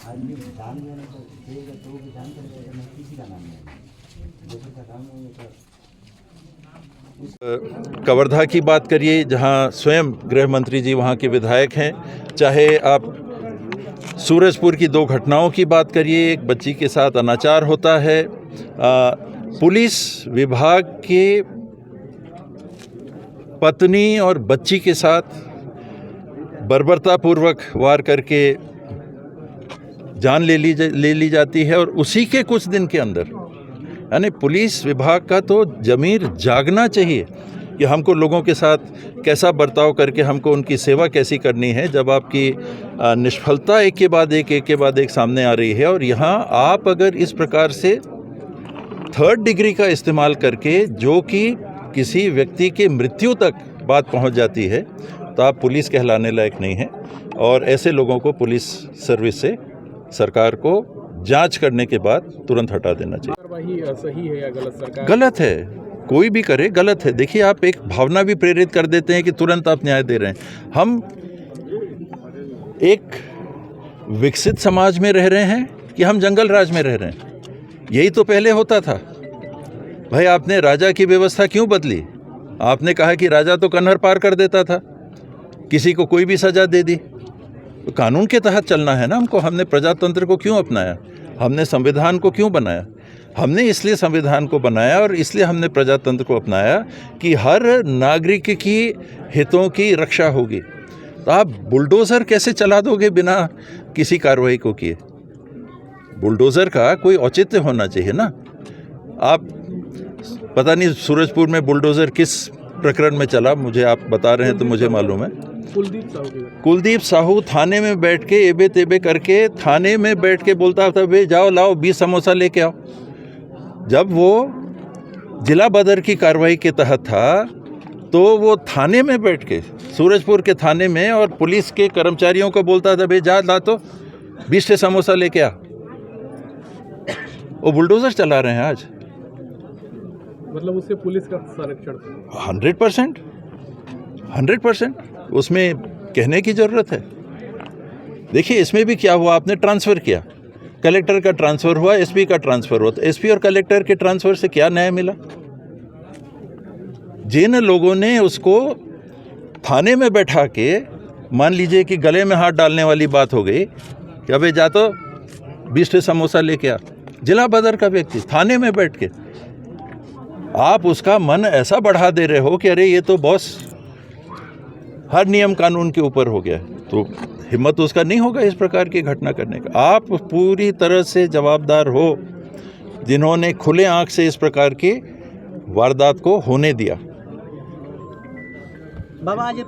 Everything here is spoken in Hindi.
आदमी जान लेना तो देगा तो भी जान कर देगा, मैं किसी का नाम नहीं जैसे का काम नहीं तो कवर्धा की बात करिए, जहां स्वयं गृह मंत्री जी वहां के विधायक हैं, चाहे आप सूरजपुर की 2 घटनाओं की बात करिए, एक बच्ची के साथ अनाचार होता है, पुलिस विभाग के पत्नी और बच्ची के साथ बर्बरतापूर्वक वार करके जान ले ली जाती है, और उसी के कुछ दिन के अंदर, यानी पुलिस विभाग का तो ज़मीर जागना चाहिए कि हमको लोगों के साथ कैसा बर्ताव करके हमको उनकी सेवा कैसी करनी है, जब आपकी निष्फलता एक के बाद एक सामने आ रही है। और यहाँ आप अगर इस प्रकार से 3rd डिग्री का इस्तेमाल करके जो कि किसी व्यक्ति के मृत्यु तक बात पहुँच जाती है, तो आप पुलिस कहलाने लायक नहीं हैं। और ऐसे लोगों को पुलिस सर्विस से सरकार को जांच करने के बाद तुरंत हटा देना चाहिए। सही है या गलत? सरकार गलत है, कोई भी करे गलत है। देखिए, आप एक भावना भी प्रेरित कर देते हैं कि तुरंत आप न्याय दे रहे हैं। हम एक विकसित समाज में रह रहे हैं कि हम जंगल राज में रह रहे हैं? यही तो पहले होता था भाई। आपने राजा की व्यवस्था क्यों बदली? आपने कहा कि राजा तो कन्हर पार कर देता था, किसी को कोई भी सजा दे दी। तो कानून के तहत चलना है ना हमको। हमने प्रजातंत्र को क्यों अपनाया? हमने संविधान को क्यों बनाया? हमने इसलिए संविधान को बनाया और इसलिए हमने प्रजातंत्र को अपनाया कि हर नागरिक की हितों की रक्षा होगी। तो आप बुलडोज़र कैसे चला दोगे बिना किसी कार्रवाई को किए? बुलडोज़र का कोई औचित्य होना चाहिए ना। आप पता नहीं सूरजपुर में बुलडोज़र किस प्रकरण में चला, मुझे आप बता रहे हैं तो मुझे मालूम है। कुलदीप साहू थाने में बैठ के एबे तेबे करके थाने में बैठ के बोलता था, भाई जाओ लाओ 20 समोसा लेके आओ। जब वो जिला बदर की कार्रवाई के तहत था तो वो थाने में बैठ के, सूरजपुर के थाने में, और पुलिस के कर्मचारियों को बोलता था, भाई जा ला तो 20 समोसा लेके आ। वो बुलडोज़र चला रहे हैं आज। मतलब उससे पुलिस का संरक्षण 100%, उसमें कहने की ज़रूरत है। देखिए, इसमें भी क्या हुआ, आपने ट्रांसफ़र किया, कलेक्टर का ट्रांसफ़र हुआ, एसपी का ट्रांसफ़र हुआ। तो एसपी और कलेक्टर के ट्रांसफ़र से क्या न्याय मिला? जिन लोगों ने उसको थाने में बैठा के, मान लीजिए कि गले में हाथ डालने वाली बात हो गई कि अबे जा तो 20 समोसा लेके आ, जिला बदर का व्यक्ति थाने में बैठ के, आप उसका मन ऐसा बढ़ा दे रहे हो कि अरे ये तो बॉस हर नियम कानून के ऊपर हो गया। तो हिम्मत उसका नहीं होगा इस प्रकार की घटना करने का। आप पूरी तरह से जवाबदार हो जिन्होंने खुले आंख से इस प्रकार की वारदात को होने दिया। बाबा आज